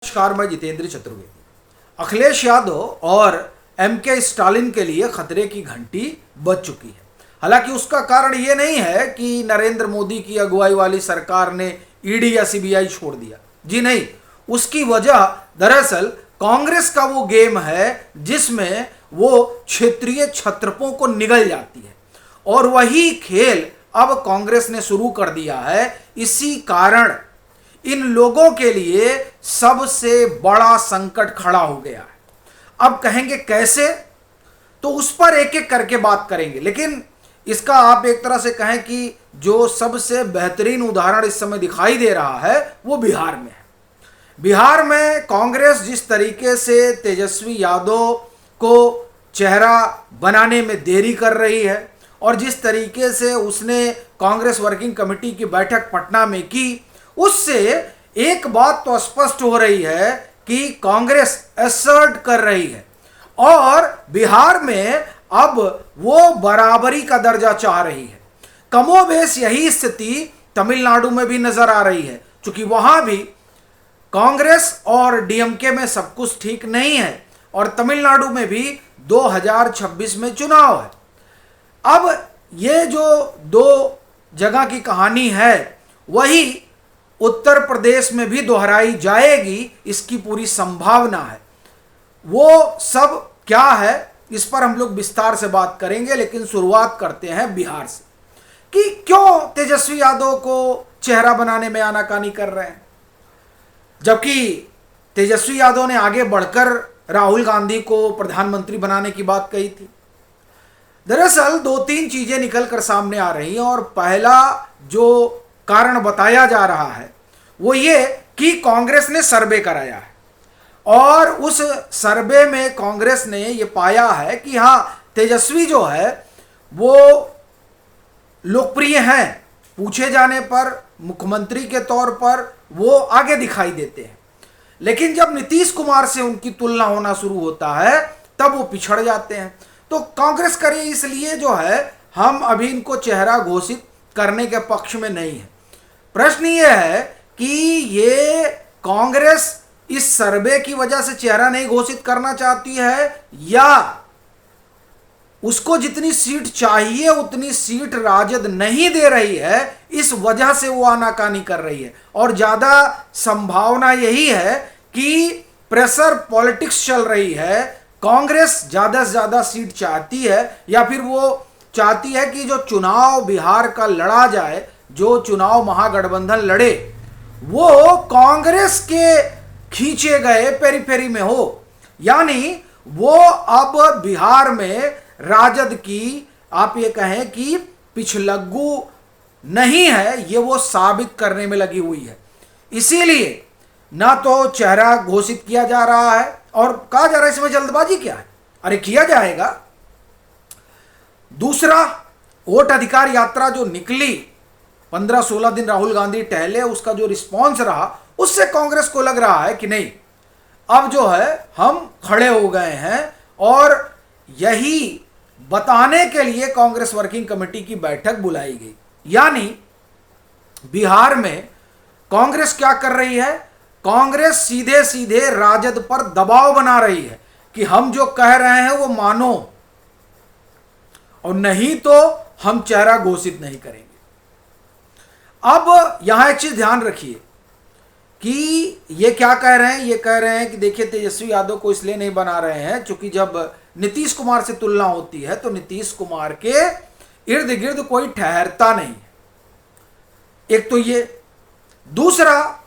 नमस्कार, मैं जितेंद्र चतुर्वेदी। अखिलेश यादव और एमके स्टालिन के लिए खतरे की घंटी बज चुकी है। हालांकि उसका कारण ये नहीं है कि नरेंद्र मोदी की अगुवाई वाली सरकार ने ईडी या सीबीआई छोड़ दिया। जी नहीं, उसकी वजह दरअसल कांग्रेस का वो गेम है जिसमें वो क्षेत्रीय छत्रपों को निगल जाती है, और वही खेल अब कांग्रेस ने शुरू कर दिया है। इसी कारण इन लोगों के लिए सबसे बड़ा संकट खड़ा हो गया है। अब कहेंगे कैसे, तो उस पर एक एक करके बात करेंगे। लेकिन इसका आप एक तरह से कहें कि जो सबसे बेहतरीन उदाहरण इस समय दिखाई दे रहा है वो बिहार में है। बिहार में कांग्रेस जिस तरीके से तेजस्वी यादव को चेहरा बनाने में देरी कर रही है, और जिस तरीके से उसने कांग्रेस वर्किंग कमेटी की बैठक पटना में की, उससे एक बात तो स्पष्ट हो रही है कि कांग्रेस असर्ट कर रही है और बिहार में अब वो बराबरी का दर्जा चाह रही है। कमोबेश यही स्थिति तमिलनाडु में भी नजर आ रही है, क्योंकि वहां भी कांग्रेस और डीएमके में सब कुछ ठीक नहीं है और तमिलनाडु में भी 2026 में चुनाव है। अब ये जो दो जगह की कहानी है वही उत्तर प्रदेश में भी दोहराई जाएगी, इसकी पूरी संभावना है। वो सब क्या है इस पर हम लोग विस्तार से बात करेंगे, लेकिन शुरुआत करते हैं बिहार से कि क्यों तेजस्वी यादव को चेहरा बनाने में आनाकानी कर रहे हैं, जबकि तेजस्वी यादव ने आगे बढ़कर राहुल गांधी को प्रधानमंत्री बनाने की बात कही थी। दरअसल दो तीन चीजें निकल कर सामने आ रही हैं, और पहला जो कारण बताया जा रहा है वो ये कि कांग्रेस ने सर्वे कराया है, और उस सर्वे में कांग्रेस ने ये पाया है कि हाँ, तेजस्वी जो है वो लोकप्रिय हैं, पूछे जाने पर मुख्यमंत्री के तौर पर वो आगे दिखाई देते हैं। लेकिन जब नीतीश कुमार से उनकी तुलना होना शुरू होता है तब वो पिछड़ जाते हैं। तो कांग्रेस करे इसलिए जो है हम अभी इनको चेहरा घोषित करने के पक्ष में नहीं है। प्रश्न ये है कि ये कांग्रेस इस सर्वे की वजह से चेहरा नहीं घोषित करना चाहती है, या उसको जितनी सीट चाहिए उतनी सीट राजद नहीं दे रही है, इस वजह से वो आनाकानी कर रही है। और ज्यादा संभावना यही है कि प्रेशर पॉलिटिक्स चल रही है। कांग्रेस ज्यादा से ज्यादा सीट चाहती है, या फिर वो चाहती है कि जो चुनाव बिहार का लड़ा जाए, जो चुनाव महागठबंधन लड़े, वो कांग्रेस के खींचे गए पेरीफेरी में हो। यानी वो अब बिहार में राजद की आप ये कहें कि पिछलग्गू नहीं है, ये वो साबित करने में लगी हुई है। इसीलिए ना तो चेहरा घोषित किया जा रहा है, और कहा जा रहा है इसमें जल्दबाजी क्या है, अरे किया जाएगा। दूसरा, वोट अधिकार यात्रा जो निकली, 15-16 दिन राहुल गांधी टहले, उसका जो रिस्पॉन्स रहा उससे कांग्रेस को लग रहा है कि नहीं, अब जो है हम खड़े हो गए हैं। और यही बताने के लिए कांग्रेस वर्किंग कमेटी की बैठक बुलाई गई। यानी बिहार में कांग्रेस क्या कर रही है, कांग्रेस सीधे सीधे राजद पर दबाव बना रही है कि हम जो कह रहे हैं वो मानो, और नहीं तो हम चेहरा घोषित नहीं करेंगे। अब यहां एक चीज ध्यान रखिए कि ये क्या कह रहे हैं, ये कह रहे हैं कि देखिए तेजस्वी यादव को इसलिए नहीं बना रहे हैं क्योंकि जब नीतीश कुमार से तुलना होती है तो नीतीश कुमार के इर्द गिर्द कोई ठहरता नहीं है। एक तो ये। दूसरा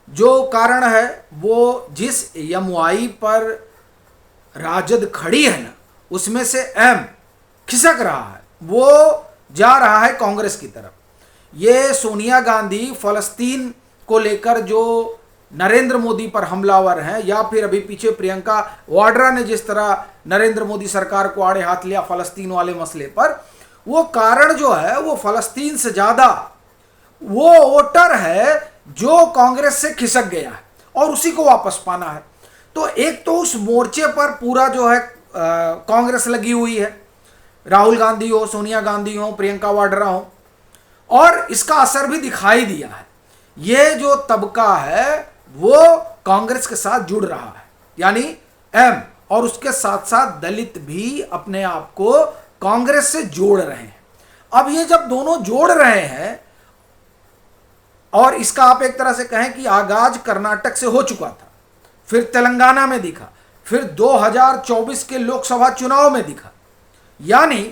जो कारण है वो जिस एमवाई पर राजद खड़ी है ना, उसमें से एम खिसक रहा है, वो जा रहा है कांग्रेस की तरफ। ये सोनिया गांधी फलस्तीन को लेकर जो नरेंद्र मोदी पर हमलावर हैं, या फिर अभी पीछे प्रियंका वाड्रा ने जिस तरह नरेंद्र मोदी सरकार को आड़े हाथ लिया फलस्तीन वाले मसले पर, वो कारण जो है वो फलस्तीन से ज्यादा वो वोटर है जो कांग्रेस से खिसक गया है और उसी को वापस पाना है। तो एक तो उस मोर्चे पर पूरा जो है कांग्रेस लगी हुई है, राहुल गांधी हो, सोनिया गांधी हो, प्रियंका वाड्रा हो, और इसका असर भी दिखाई दिया है। ये जो तबका है वो कांग्रेस के साथ जुड़ रहा है, यानी एम, और उसके साथ साथ दलित भी अपने आप को कांग्रेस से जोड़ रहे हैं। अब ये जब दोनों जोड़ रहे हैं, और इसका आप एक तरह से कहें कि आगाज कर्नाटक से हो चुका था, फिर तेलंगाना में दिखा, फिर 2024 के लोकसभा चुनाव में दिखा, यानी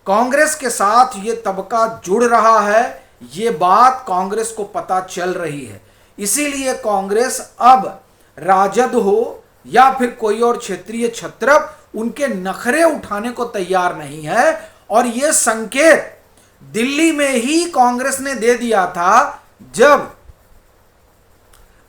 कांग्रेस के साथ ये तबका जुड़ रहा है, ये बात कांग्रेस को पता चल रही है। इसीलिए कांग्रेस अब राजद हो या फिर कोई और क्षेत्रीय छत्रप उनके नखरे उठाने को तैयार नहीं है। और ये संकेत दिल्ली में ही कांग्रेस ने दे दिया था, जब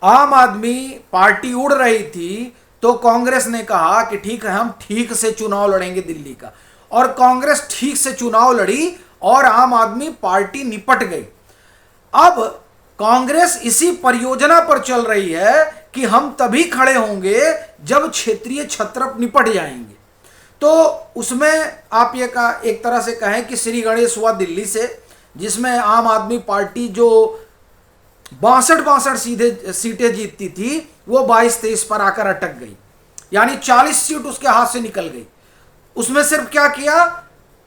आम आदमी पार्टी उड़ रही थी तो कांग्रेस ने कहा कि ठीक है, हम ठीक से चुनाव लड़ेंगे दिल्ली का, और कांग्रेस ठीक से चुनाव लड़ी और आम आदमी पार्टी निपट गई। अब कांग्रेस इसी परियोजना पर चल रही है कि हम तभी खड़े होंगे जब क्षेत्रीय छत्रप निपट जाएंगे। तो उसमें आप ये एक तरह से कहें कि श्री गणेश हुआ दिल्ली से, जिसमें आम आदमी पार्टी जो 62 सीटें जीतती थी वो 22-23 पर आकर अटक गई, यानी 40 सीट उसके हाथ से निकल गई। उसमें सिर्फ क्या किया,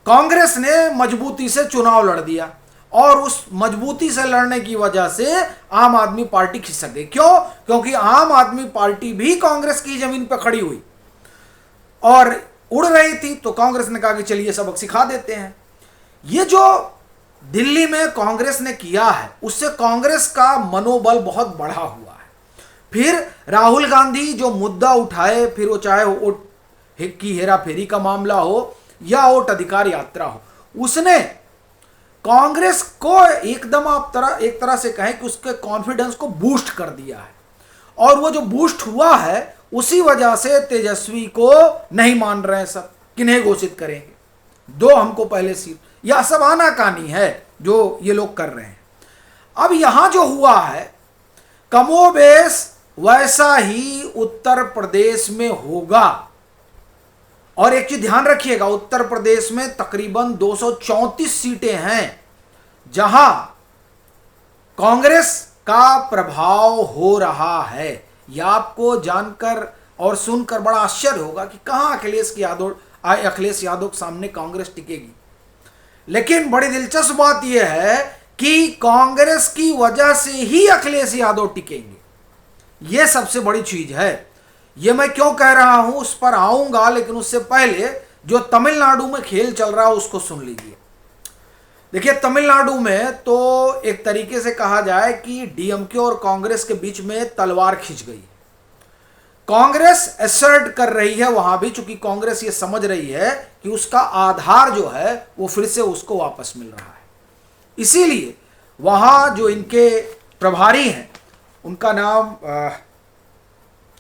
कांग्रेस ने मजबूती से चुनाव लड़ दिया, और उस मजबूती से लड़ने की वजह से आम आदमी पार्टी खिसक गई। क्यों? क्योंकि आम आदमी पार्टी भी कांग्रेस की जमीन पर खड़ी हुई और उड़ रही थी, तो कांग्रेस ने कहा कि चलिए सबक सिखा देते हैं। ये जो दिल्ली में कांग्रेस ने किया है, उससे कांग्रेस का मनोबल बहुत बढ़ा हुआ है। फिर राहुल गांधी जो मुद्दा उठाए, फिर वो चाहे वोट की हेरा फेरी का मामला हो या वोट अधिकार यात्रा हो, उसने कांग्रेस को एकदम आप एक तरह से कहें कि उसके कॉन्फिडेंस को बूस्ट कर दिया है। और वो जो बूस्ट हुआ है, उसी वजह से तेजस्वी को नहीं मान रहे हैं सब, किन्हें घोषित करेंगे, दो हमको पहले सीट, यह सब आनाकानी है जो ये लोग कर रहे हैं। अब यहां जो हुआ है कमोबेश वैसा ही उत्तर प्रदेश में होगा। और एक चीज ध्यान रखिएगा, उत्तर प्रदेश में तकरीबन 234 सीटें हैं जहां कांग्रेस का प्रभाव हो रहा है। यह आपको जानकर और सुनकर बड़ा आश्चर्य होगा कि कहां अखिलेश यादव के सामने कांग्रेस टिकेगी। लेकिन बड़ी दिलचस्प बात यह है कि कांग्रेस की वजह से ही अखिलेश यादव टिकेंगे। यह सबसे बड़ी चीज है। यह मैं क्यों कह रहा हूं उस पर आऊंगा, लेकिन उससे पहले जो तमिलनाडु में खेल चल रहा है उसको सुन लीजिए। देखिए, तमिलनाडु में तो एक तरीके से कहा जाए कि डीएमके और कांग्रेस के बीच में तलवार खिंच गई। कांग्रेस असर्ट कर रही है वहां भी, चूंकि कांग्रेस ये समझ रही है कि उसका आधार जो है वो फिर से उसको वापस मिल रहा है। इसीलिए वहां जो इनके प्रभारी हैं, उनका नाम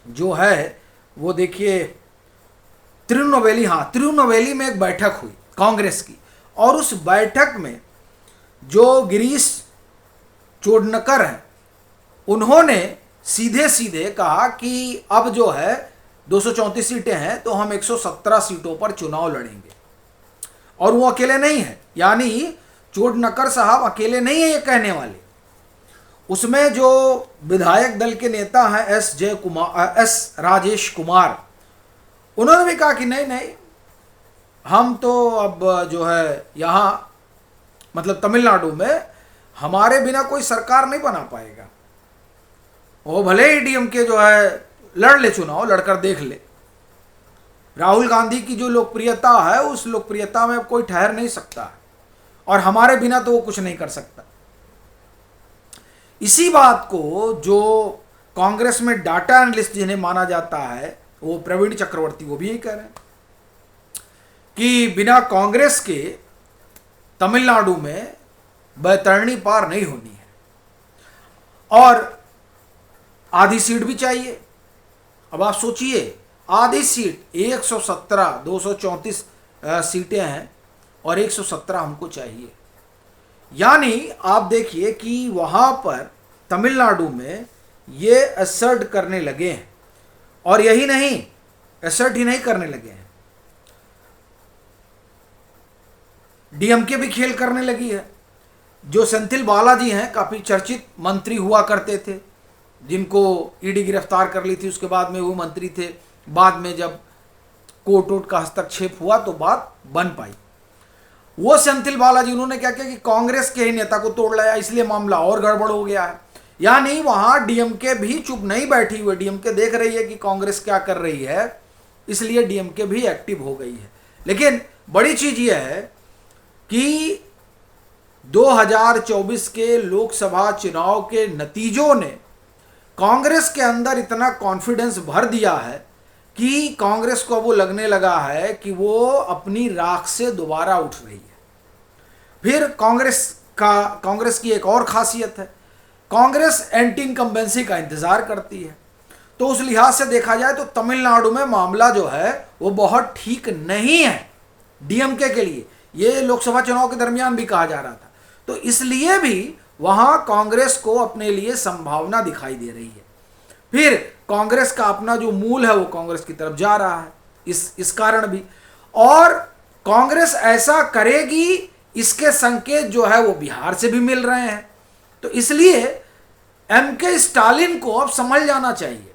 जो है वो देखिए तिरुनेलवेली, हाँ तिरुनेलवेली में एक बैठक हुई कांग्रेस की, और उस बैठक में जो गिरीश चोडनकर हैं उन्होंने सीधे सीधे कहा कि अब जो है 234 सीटें हैं तो हम 117 सीटों पर चुनाव लड़ेंगे। और वो अकेले नहीं है, यानी चोडनकर साहब अकेले नहीं है ये कहने वाले। उसमें जो विधायक दल के नेता हैं एस राजेश कुमार, उन्होंने भी कहा कि नहीं, हम तो अब जो है यहाँ मतलब तमिलनाडु में हमारे बिना कोई सरकार नहीं बना पाएगा। वो भले ही डीएमके जो है लड़ ले चुनाव, लड़कर देख ले। राहुल गांधी की जो लोकप्रियता है उस लोकप्रियता में कोई ठहर नहीं सकता है, और हमारे बिना तो वो कुछ नहीं कर सकता। इसी बात को जो कांग्रेस में डाटा एनालिस्ट जिन्हें माना जाता है, वो प्रवीण चक्रवर्ती, वो भी यही कह रहे हैं कि बिना कांग्रेस के तमिलनाडु में बैतरणी पार नहीं होनी है, और आधी सीट भी चाहिए। अब आप सोचिए, आधी सीट 117, 234 सीटें हैं और 117 हमको चाहिए। यानी आप देखिए कि वहां पर तमिलनाडु में ये असर्ट करने लगे हैं, और यही नहीं, असर्ट ही नहीं करने लगे हैं, डीएमके भी खेल करने लगी है। जो सेंथिल बालाजी हैं, काफी चर्चित मंत्री हुआ करते थे, जिनको ईडी गिरफ्तार कर ली थी, उसके बाद में वो मंत्री थे, बाद में जब कोर्ट वोट का हस्तक्षेप हुआ तो बात बन पाई। वो सेंथिल बालाजी उन्होंने क्या किया कि कांग्रेस के ही नेता को तोड़ लाया, इसलिए मामला और गड़बड़ हो गया है। यानी वहां डीएमके भी चुप नहीं बैठी हुई, डीएमके देख रही है कि कांग्रेस क्या कर रही है, इसलिए डीएमके भी एक्टिव हो गई है। लेकिन बड़ी चीज यह है कि 2024 के लोकसभा चुनाव के नतीजों ने कांग्रेस के अंदर इतना कॉन्फिडेंस भर दिया है कि कांग्रेस को वो लगने लगा है कि वो अपनी राख से दोबारा उठ रही है। फिर कांग्रेस की एक और खासियत है, कांग्रेस एंटी इनकम्बेंसी का इंतजार करती है। तो उस लिहाज से देखा जाए तो तमिलनाडु में मामला जो है वो बहुत ठीक नहीं है डीएमके के लिए। ये लोकसभा चुनाव के दरमियान भी कहा जा रहा था, तो इसलिए भी वहां कांग्रेस को अपने लिए संभावना दिखाई दे रही है। फिर कांग्रेस का अपना जो मूल है वो कांग्रेस की तरफ जा रहा है इस कारण भी, और कांग्रेस ऐसा करेगी इसके संकेत जो है वो बिहार से भी मिल रहे हैं। तो इसलिए एमके स्टालिन को अब समझ जाना चाहिए,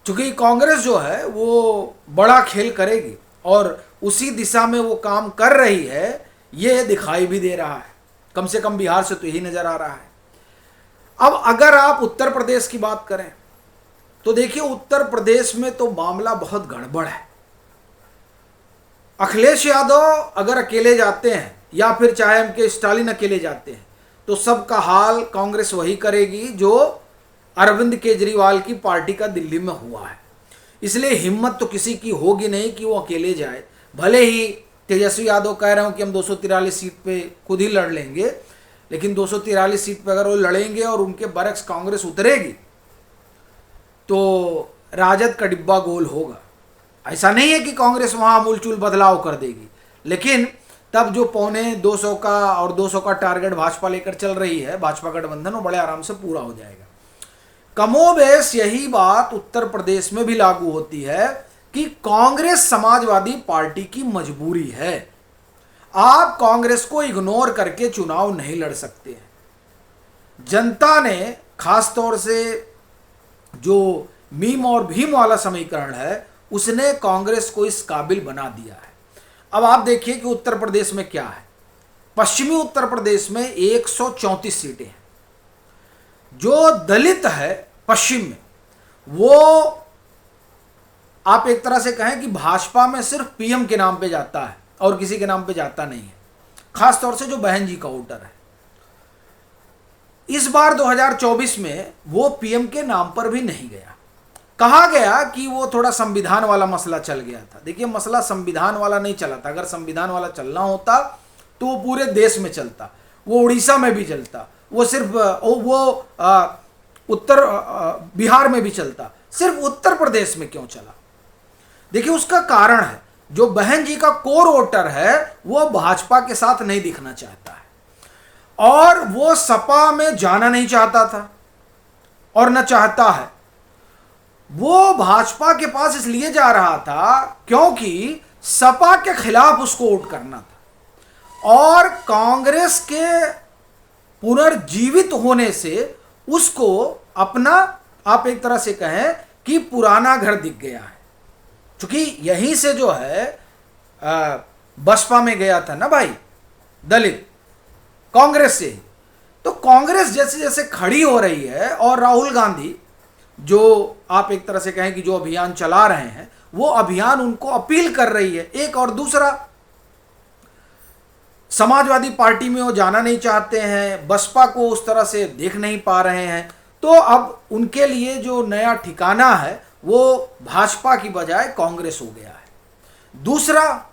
क्योंकि कांग्रेस जो है वो बड़ा खेल करेगी और उसी दिशा में वो काम कर रही है, ये दिखाई भी दे रहा है। कम से कम बिहार से तो यही नजर आ रहा है। अब अगर आप उत्तर प्रदेश की बात करें तो देखिए, उत्तर प्रदेश में तो मामला बहुत गड़बड़ है। अखिलेश यादव अगर अकेले जाते हैं या फिर चाहे एमके स्टालिन अकेले जाते हैं तो सबका हाल कांग्रेस वही करेगी जो अरविंद केजरीवाल की पार्टी का दिल्ली में हुआ है। इसलिए हिम्मत तो किसी की होगी नहीं कि वो अकेले जाए। भले ही तेजस्वी यादव कह रहे हो कि हम 243 सीट पे खुद ही लड़ लेंगे, लेकिन 243 सीट पे अगर वो लड़ेंगे और उनके बरक्स कांग्रेस उतरेगी तो राजद का डिब्बा गोल होगा। ऐसा नहीं है कि कांग्रेस वहां मूलचूल बदलाव कर देगी, लेकिन तब जो 225 का और 200 का टारगेट भाजपा लेकर चल रही है, भाजपा गठबंधन, वो बड़े आराम से पूरा हो जाएगा। कमोबेश यही बात उत्तर प्रदेश में भी लागू होती है कि कांग्रेस समाजवादी पार्टी की मजबूरी है। आप कांग्रेस को इग्नोर करके चुनाव नहीं लड़ सकते हैं। जनता ने खास तौर से जो मीम और भीम वाला समीकरण है उसने कांग्रेस को इस काबिल बना दिया है। अब आप देखिए कि उत्तर प्रदेश में क्या है। पश्चिमी उत्तर प्रदेश में 134 सीटें हैं। जो दलित है पश्चिम में, वो आप एक तरह से कहें कि भाजपा में सिर्फ पीएम के नाम पे जाता है और किसी के नाम पे जाता नहीं है, खास तौर से जो बहन जी का वोटर है। इस बार 2024 में वो पीएम के नाम पर भी नहीं गया। कहा गया कि वो थोड़ा संविधान वाला मसला चल गया था। देखिए, मसला संविधान वाला नहीं चला था। अगर संविधान वाला चलना होता तो वो पूरे देश में चलता, वो उड़ीसा में भी चलता, वो सिर्फ उत्तर बिहार में भी चलता, सिर्फ उत्तर प्रदेश में क्यों चला? देखिए, उसका कारण है जो बहन जी का कोर वोटर है वो भाजपा के साथ नहीं दिखना चाहता है और वो सपा में जाना नहीं चाहता था और न चाहता है। वो भाजपा के पास इसलिए जा रहा था क्योंकि सपा के खिलाफ उसको वोट करना था और कांग्रेस के पुनर्जीवित होने से उसको अपना, आप एक तरह से कहें कि पुराना घर दिख गया है। क्योंकि यहीं से जो है बसपा में गया था ना भाई दलित, कांग्रेस से। तो कांग्रेस जैसे जैसे खड़ी हो रही है और राहुल गांधी जो आप एक तरह से कहें कि जो अभियान चला रहे हैं वो अभियान उनको अपील कर रही है। एक और दूसरा, समाजवादी पार्टी में वो जाना नहीं चाहते हैं, बसपा को उस तरह से देख नहीं पा रहे हैं, तो अब उनके लिए जो नया ठिकाना है वो भाजपा की बजाय कांग्रेस हो गया है। दूसरा,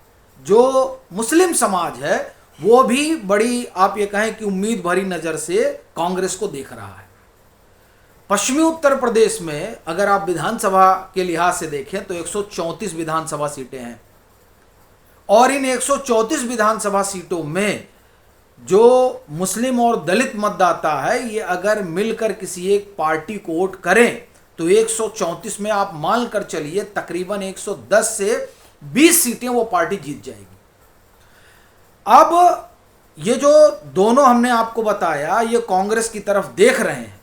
जो मुस्लिम समाज है वो भी बड़ी, आप ये कहें कि उम्मीद भरी नज़र से कांग्रेस को देख रहा है। पश्चिमी उत्तर प्रदेश में अगर आप विधानसभा के लिहाज से देखें तो 134 विधानसभा सीटें हैं और इन 134 विधानसभा सीटों में जो मुस्लिम और दलित मतदाता है ये अगर मिलकर किसी एक पार्टी को वोट करें तो 134 में आप मान कर चलिए तकरीबन 110 से 20 सीटें वो पार्टी जीत जाएगी। अब ये जो दोनों हमने आपको बताया ये कांग्रेस की तरफ देख रहे हैं,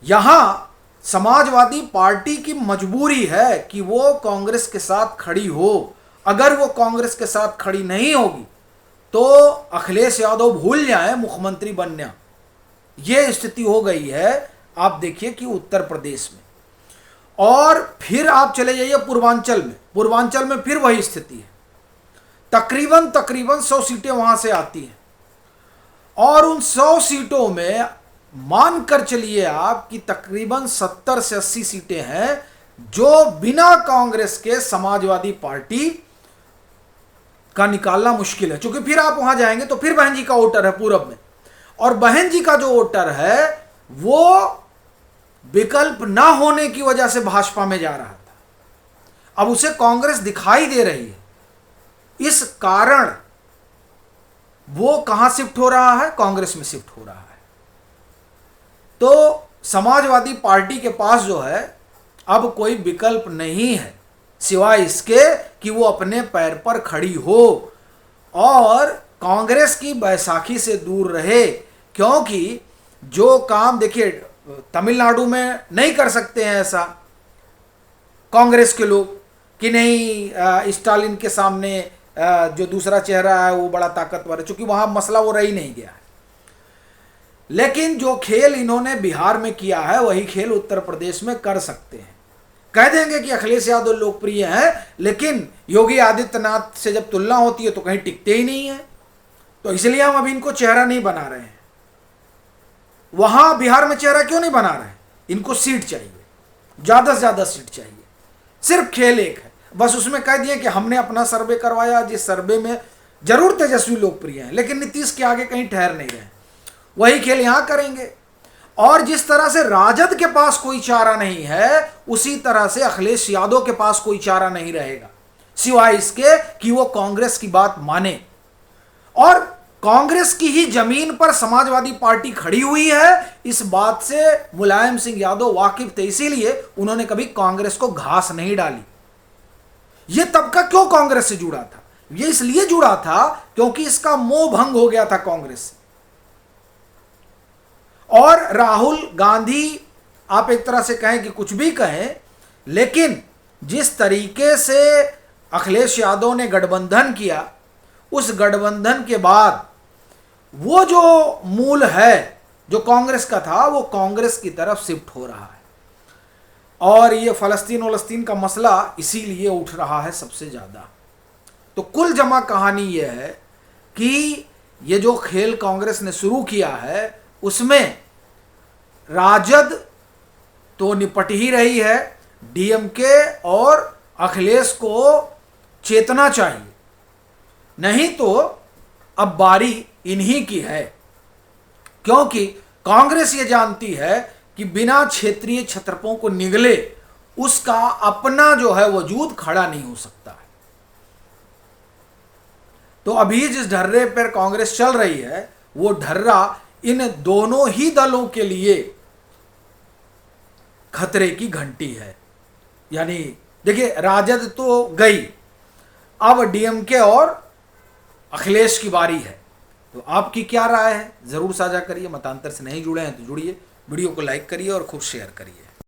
यहां समाजवादी पार्टी की मजबूरी है कि वो कांग्रेस के साथ खड़ी हो। अगर वो कांग्रेस के साथ खड़ी नहीं होगी तो अखिलेश यादव भूल जाए मुख्यमंत्री बनना। ये स्थिति हो गई है। आप देखिए कि उत्तर प्रदेश में, और फिर आप चले जाइए पूर्वांचल में। पूर्वांचल में फिर वही स्थिति है। तकरीबन 100 सीटें वहां से आती हैं, और उन 100 सीटों में मानकर चलिए आप कि तकरीबन 70 से 80 सीटें हैं जो बिना कांग्रेस के समाजवादी पार्टी का निकालना मुश्किल है। क्योंकि फिर आप वहां जाएंगे तो फिर बहन जी का वोटर है पूरब में, और बहन जी का जो वोटर है वो विकल्प ना होने की वजह से भाजपा में जा रहा था। अब उसे कांग्रेस दिखाई दे रही है, इस कारण वो कहां शिफ्ट हो रहा है? कांग्रेस में शिफ्ट हो रहा है। तो समाजवादी पार्टी के पास जो है अब कोई विकल्प नहीं है सिवाय इसके कि वो अपने पैर पर खड़ी हो और कांग्रेस की बैसाखी से दूर रहे। क्योंकि जो काम देखिए तमिलनाडु में नहीं कर सकते हैं ऐसा कांग्रेस के लोग कि नहीं स्टालिन के सामने जो दूसरा चेहरा है वो बड़ा ताकतवर है, क्योंकि वहां मसला वो रह ही नहीं गया है। लेकिन जो खेल इन्होंने बिहार में किया है वही खेल उत्तर प्रदेश में कर सकते हैं। कह देंगे कि अखिलेश यादव लोकप्रिय हैं, लेकिन योगी आदित्यनाथ से जब तुलना होती है तो कहीं टिकते ही नहीं है। तो इसलिए हम अभी इनको चेहरा नहीं बना रहे हैं। वहां बिहार में चेहरा क्यों नहीं बना रहे हैं? इनको सीट चाहिए, ज्यादा से ज्यादा सीट चाहिए। सिर्फ खेल एक है, बस उसमें कह दिए कि हमने अपना सर्वे करवाया, जिस सर्वे में जरूर तेजस्वी लोकप्रिय हैं लेकिन नीतीश के आगे कहीं ठहर नहीं रहे। वही खेल यहां करेंगे। और जिस तरह से राजद के पास कोई चारा नहीं है, उसी तरह से अखिलेश यादव के पास कोई चारा नहीं रहेगा सिवाय इसके कि वो कांग्रेस की बात माने। और कांग्रेस की ही जमीन पर समाजवादी पार्टी खड़ी हुई है, इस बात से मुलायम सिंह यादव वाकिफ थे, इसीलिए उन्होंने कभी कांग्रेस को घास नहीं डाली। यह तबका क्यों कांग्रेस से जुड़ा था? यह इसलिए जुड़ा था क्योंकि इसका मोह भंग हो गया था कांग्रेस से। और राहुल गांधी, आप एक तरह से कहें कि कुछ भी कहें, लेकिन जिस तरीके से अखिलेश यादव ने गठबंधन किया, उस गठबंधन के बाद वो जो मूल है जो कांग्रेस का था वो कांग्रेस की तरफ शिफ्ट हो रहा है। और ये फलस्तीन का मसला इसीलिए उठ रहा है सबसे ज़्यादा। तो कुल जमा कहानी ये है कि ये जो खेल कांग्रेस ने शुरू किया है उसमें राजद तो निपट ही रही है, डीएमके और अखिलेश को चेतना चाहिए, नहीं तो अब बारी इन्हीं की है। क्योंकि कांग्रेस ये जानती है कि बिना क्षेत्रीय छत्रपों को निगले उसका अपना जो है वजूद खड़ा नहीं हो सकता है। तो अभी जिस ढर्रे पर कांग्रेस चल रही है वो ढर्रा इन दोनों ही दलों के लिए खतरे की घंटी है। यानी देखिए राजद तो गई, अब डीएमके और अखिलेश की बारी है। तो आपकी क्या राय है? जरूर साझा करिए। मतांतर से नहीं जुड़े हैं तो जुड़िए, वीडियो को लाइक करिए और खूब शेयर करिए।